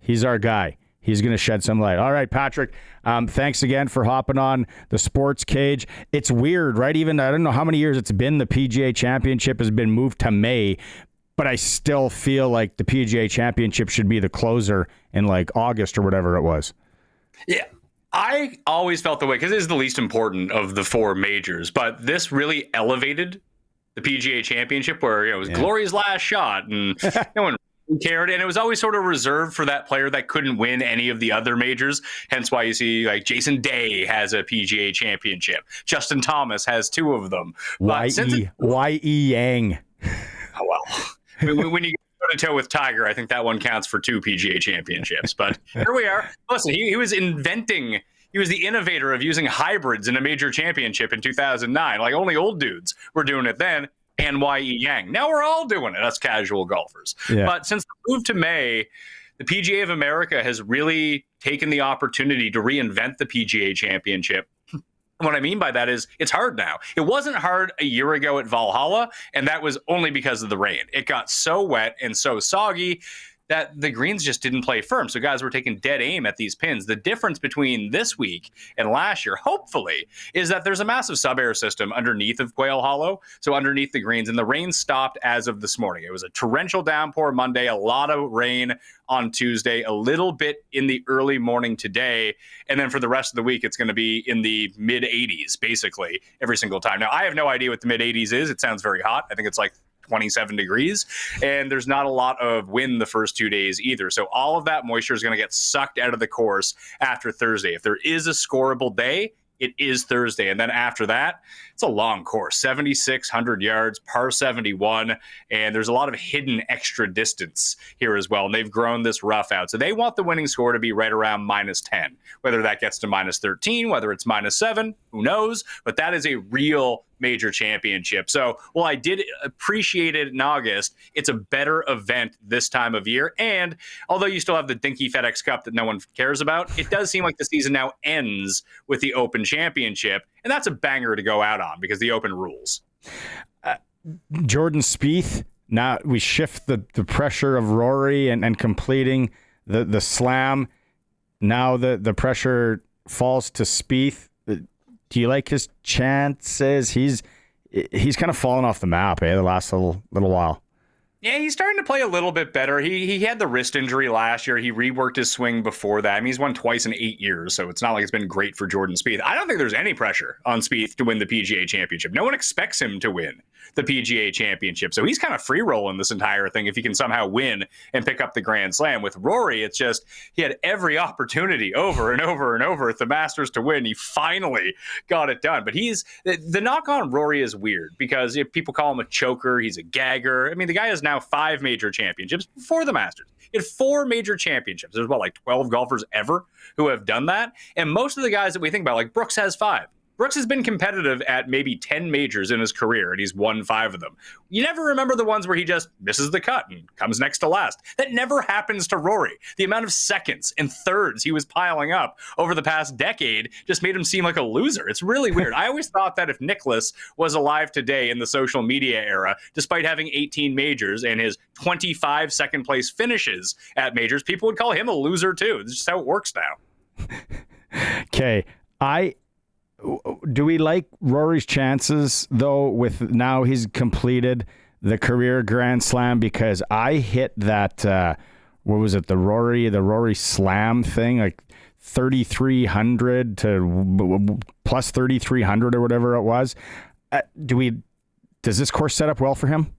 He's our guy. He's going to shed some light. All right, Patrick, thanks again for hopping on the Sports Cage. It's weird, right? Even I don't know how many years it's been. The PGA Championship has been moved to May, but I still feel like the PGA Championship should be the closer in like August or whatever it was. Yeah. I always felt the way, because it is the least important of the four majors, but this really elevated the PGA Championship, where it was Glory's last shot, and no one cared, and it was always sort of reserved for that player that couldn't win any of the other majors. Hence why you see like Jason Day has a PGA Championship, Justin Thomas has two of them. Y.E. Yang. Oh well, when you go to toe with Tiger, I think that one counts for two PGA Championships. But here we are. Listen, he was inventing. He was the innovator of using hybrids in a major championship in 2009. Like, only old dudes were doing it then. And Y.E. Yang. Now we're all doing it, us casual golfers. Yeah. But since the move to May, the PGA of America has really taken the opportunity to reinvent the PGA Championship. What I mean by that is it's hard now. It wasn't hard a year ago at Valhalla, and that was only because of the rain. It got so wet and so soggy that the greens just didn't play firm. So guys were taking dead aim at these pins. The difference between this week and last year, hopefully, is that there's a massive sub-air system underneath of Quail Hollow, so underneath the greens, and the rain stopped as of this morning. It was a torrential downpour Monday, a lot of rain on Tuesday, a little bit in the early morning today, and then for the rest of the week, it's going to be in the mid-80s, basically, every single time. Now, I have no idea what the mid-80s is. It sounds very hot. I think it's like 27 degrees, and there's not a lot of wind the first 2 days either. So all of that moisture is going to get sucked out of the course after Thursday. If there is a scoreable day, it is Thursday. And then after that, it's a long course, 7,600 yards, par 71. And there's a lot of hidden extra distance here as well. And they've grown this rough out. So they want the winning score to be right around -10. Whether that gets to -13, whether it's -7, who knows? But that is a real major championship. So, well, I did appreciate it in August. It's a better event this time of year. And although you still have the dinky FedEx Cup that no one cares about, it does seem like the season now ends with the Open Championship. And that's a banger to go out on because the Open rules. Jordan Spieth, now we shift the pressure of Rory and completing the slam. Now the pressure falls to Spieth. Do you like his chances? He's kind of fallen off the map, the last little while. Yeah, he's starting to play a little bit better. He had the wrist injury last year. He reworked his swing before that. I mean, he's won twice in 8 years, so it's not like it's been great for Jordan Spieth. I don't think there's any pressure on Spieth to win the PGA Championship. No one expects him to win the PGA Championship, so he's kind of free rolling this entire thing if he can somehow win and pick up the Grand Slam. With Rory, it's just he had every opportunity over and over and over at the Masters to win. He finally got it done. But the knock on Rory is weird because if people call him a choker, he's a gagger. I mean, the guy has now 5 major championships before the Masters. He had 4 major championships. There's like 12 golfers ever who have done that. And most of the guys that we think about, like Brooks has 5. Brooks has been competitive at maybe 10 majors in his career, and he's won 5 of them. You never remember the ones where he just misses the cut and comes next to last. That never happens to Rory. The amount of seconds and thirds he was piling up over the past decade just made him seem like a loser. It's really weird. I always thought that if Nicklaus was alive today in the social media era, despite having 18 majors and his 25 second-place finishes at majors, people would call him a loser too. That's just how it works now. Okay, do we like Rory's chances, though, with now he's completed the career Grand Slam? Because I hit that, what was it, the Rory Slam thing, like 3,300 to plus 3,300 or whatever it was. Does this course set up well for him?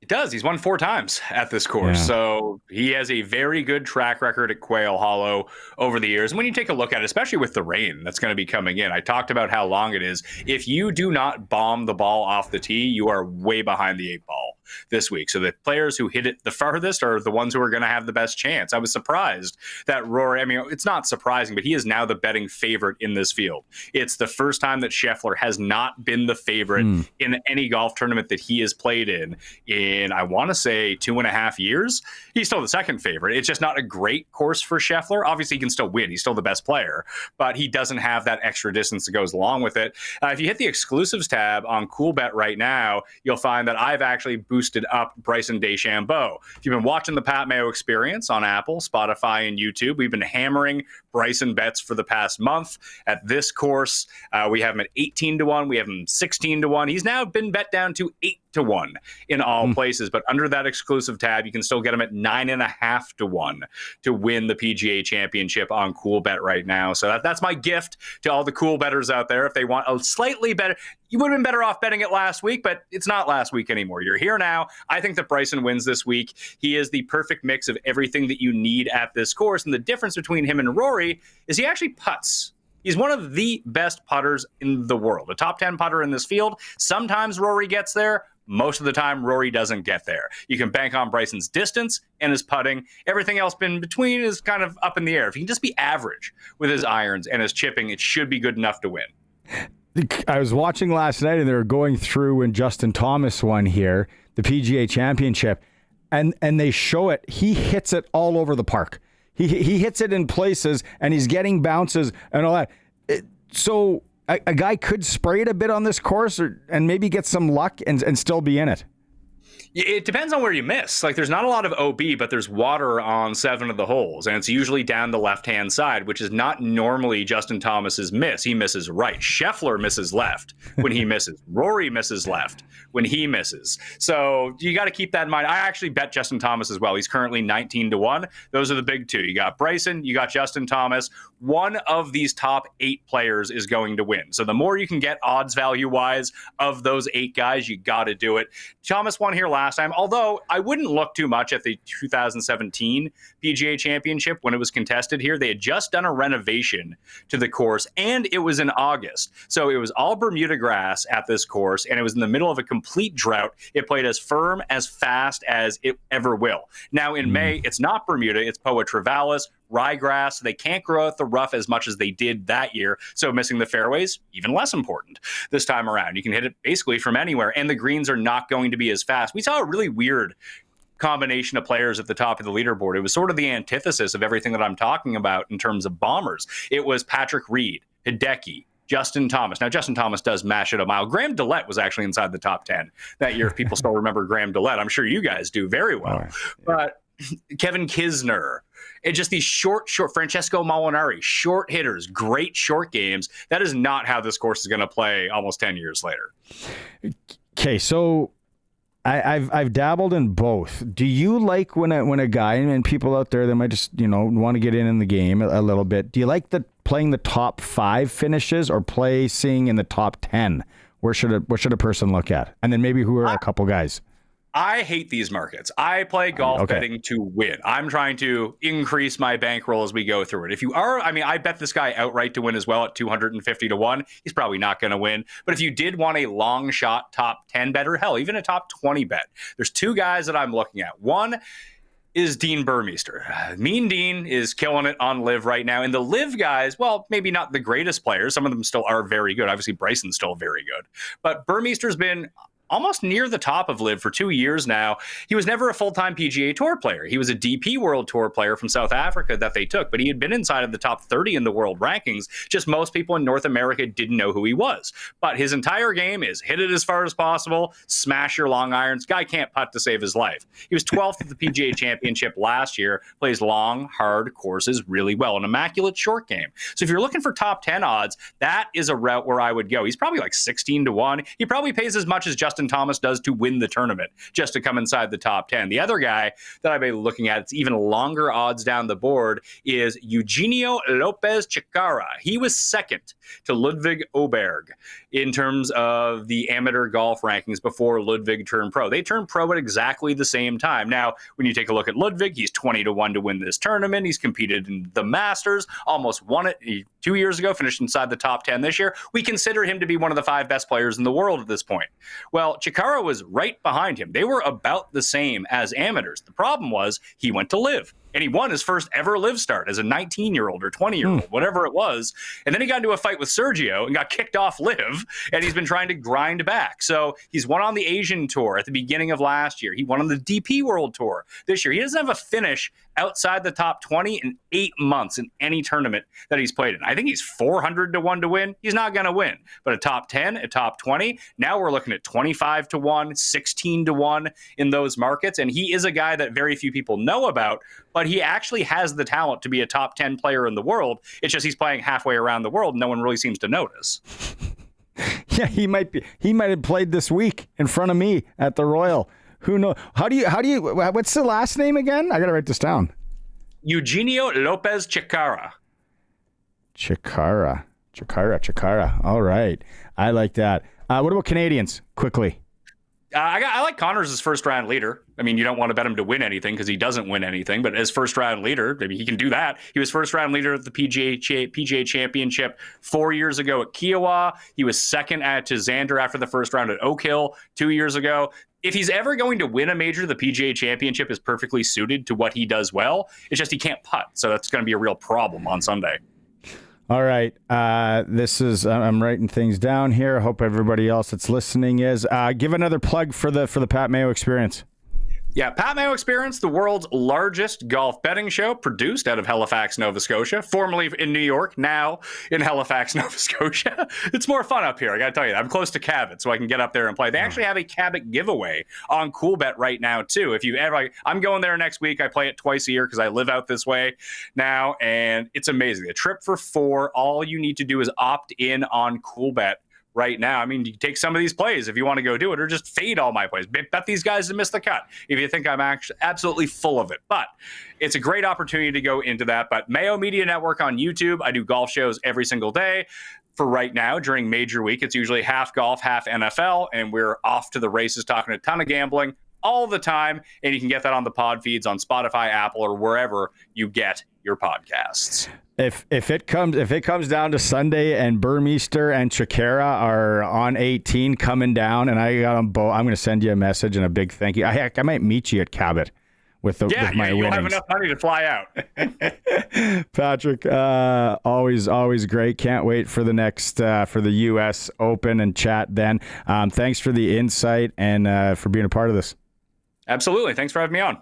It does. He's won 4 times at this course. Yeah. So he has a very good track record at Quail Hollow over the years. And when you take a look at it, especially with the rain that's going to be coming in, I talked about how long it is. If you do not bomb the ball off the tee, you are way behind the 8 ball this week. So the players who hit it the farthest are the ones who are going to have the best chance. I was surprised that Rory, I mean, it's not surprising, but he is now the betting favorite in this field. It's the first time that Scheffler has not been the favorite in any golf tournament that he has played in I want to say 2.5 years. He's still the second favorite. It's just not a great course for Scheffler. Obviously, he can still win. He's still the best player, but he doesn't have that extra distance that goes along with it. If you hit the exclusives tab on CoolBet right now, you'll find that I've actually boosted up Bryson DeChambeau. If you've been watching the Pat Mayo Experience on Apple, Spotify, and YouTube, we've been hammering Bryson bets for the past month. At this course, we have him at 18-1. We have him 16-1. He's now been bet down to 8-1 in all places, but under that exclusive tab, you can still get him at 9.5-1 to win the PGA Championship on Cool Bet right now. So that's my gift to all the cool bettors out there. If they want a slightly better, you would have been better off betting it last week, but it's not last week anymore. You're here now. I think that Bryson wins this week. He is the perfect mix of everything that you need at this course. And the difference between him and Rory is he actually putts. He's one of the best putters in the world, a top 10 putter in this field. Sometimes Rory gets there. Most of the time, Rory doesn't get there. You can bank on Bryson's distance and his putting. Everything else in between is kind of up in the air. If he can just be average with his irons and his chipping, it should be good enough to win. I was watching last night, and they were going through when Justin Thomas won here, the PGA Championship, and they show it. He hits it all over the park. He hits it in places, and he's getting bounces and all that. So a guy could spray it a bit on this course and maybe get some luck and still be in it. It depends on where you miss. Like, there's not a lot of OB, but there's water on 7 of the holes, and it's usually down the left-hand side, which is not normally Justin Thomas's miss. He misses right. Scheffler misses left when he misses. Rory misses left when he misses. So you got to keep that in mind. I actually bet Justin Thomas as well. He's currently 19-1. Those are the big two. You got Bryson, you got Justin Thomas. One of these top 8 players is going to win. So the more you can get odds value-wise of those 8 guys, you got to do it. Thomas won here last time, although I wouldn't look too much at the 2017 PGA Championship when it was contested here. They had just done a renovation to the course, and it was in August. So it was all Bermuda grass at this course, and it was in the middle of a complete drought. It played as firm, as fast as it ever will. Now in May, it's not Bermuda, it's Poa Travalis, ryegrass. They can't grow out the rough as much as they did that year, so missing the fairways, even less important this time around. You can hit it basically from anywhere, and the greens are not going to be as fast. We saw a really weird combination of players at the top of the leaderboard. It was sort of the antithesis of everything that I'm talking about in terms of bombers. It was Patrick Reed, Hideki, Justin Thomas. Now, Justin Thomas does mash it a mile. Graham Dillette was actually inside the top 10 that year. If people still remember Graham Dillette, I'm sure you guys do very well. Right. But Kevin Kisner, and just these short, Francesco Molinari, short hitters, great short games. That is not how this course is going to play almost 10 years later. Okay, so I've dabbled in both. Do you like when a guy, and people out there that might just want to get in the game a little bit? Do you like playing the top 5 finishes or placing in the top 10? What should a person look at? And then maybe who are a couple guys? I hate these markets. I play golf betting to win. I'm trying to increase my bankroll as we go through it. If you are, I bet this guy outright to win as well at 250-1. He's probably not going to win. But if you did want a long shot top 10 bet, or hell, even a top 20 bet, there's 2 guys that I'm looking at. One is Dean Burmeister. Mean Dean is killing it on LIV right now. And the LIV guys, well, maybe not the greatest players. Some of them still are very good. Obviously, Bryson's still very good. But Burmeister's been almost near the top of LIV for 2 years now. He was never a full-time PGA Tour player. He was a DP World Tour player from South Africa that they took, but he had been inside of the top 30 in the world rankings. Just most people in North America didn't know who he was. But his entire game is hit it as far as possible, smash your long irons. Guy can't putt to save his life. He was 12th at the PGA Championship last year, plays long, hard courses really well, an immaculate short game. So if you're looking for top 10 odds, that is a route where I would go. He's probably like 16-1. He probably pays as much as Justin Thomas does to win the tournament, just to come inside the top 10. The other guy that I've been looking at, it's even longer odds down the board, is Eugenio Lopez Chicara. He was second to Ludwig Oberg in terms of the amateur golf rankings before Ludwig turned pro. They turned pro at exactly the same time. Now, when you take a look at Ludwig, he's 20-1 to win this tournament. He's competed in the Masters, almost won it 2 years ago, finished inside the top 10 this year. We consider him to be one of the 5 best players in the world at this point. Well, Chicara was right behind him. They were about the same as amateurs. The problem was he went to LIV. and he won his first ever live start as a 19-year-old or 20-year-old, whatever it was. And then he got into a fight with Sergio and got kicked off live, and he's been trying to grind back. So he's won on the Asian Tour at the beginning of last year. He won on the DP World Tour this year. He doesn't have a finish outside the top 20 in 8 months in any tournament that he's played in. I think he's 400 to 1 to win. He's not going to win, but a top 10, a top 20. Now we're looking at 25 to 1, 16 to 1 in those markets. And he is a guy that very few people know about, but he actually has the talent to be a top 10 player in the world. It's just he's playing halfway around the world. And no one really seems to notice. Yeah, he might have played this week in front of me at the Royal. Who knows? How do you, what's the last name again? I got to write this down. Eugenio Lopez Chicara. Chicara. All right. I like that. What about Canadians? Quickly. I like Connors as first round leader. I mean, you don't want to bet him to win anything because he doesn't win anything, but as first round leader, maybe he can do that. He was first round leader of the PGA Championship 4 years ago at Kiowa. He was second to Xander after the first round at Oak Hill 2 years ago. If he's ever going to win a major, the PGA Championship is perfectly suited to what he does well. It's just he can't putt, so that's going to be a real problem on Sunday. All right. This is, I'm writing things down here. I hope everybody else that's listening is. Give another plug for the Pat Mayo Experience. Yeah, Pat Mayo Experience, the world's largest golf betting show, produced out of Halifax, Nova Scotia, formerly in New York, now in Halifax, Nova Scotia. It's more fun up here, I got to tell you. I'm close to Cabot, so I can get up there and play. They actually have a Cabot giveaway on CoolBet right now, too. If you ever, I'm going there next week. I play it twice a year because I live out this way now, and it's amazing. A trip for 4. All you need to do is opt in on CoolBet right now. I mean, you can take some of these plays if you want to go do it, or just fade all my plays. Bet these guys to miss the cut if you think I'm actually absolutely full of it. But it's a great opportunity to go into that. But Mayo Media Network on YouTube, I do golf shows every single day. For right now, during major week, it's usually half golf, half NFL, and we're off to the races talking a ton of gambling all the time. And you can get that on the pod feeds on Spotify, Apple, or wherever you get your podcasts. If it comes down to Sunday and Burmeister and Chicara are on 18 coming down, and I got them both, I'm going to send you a message and a big thank you. I might meet you at Cabot with my you'll winnings. have enough money to fly out. Patrick, always great. Can't wait for the next for the U.S. Open and chat then. Thanks for the insight and for being a part of this. Absolutely. Thanks for having me on.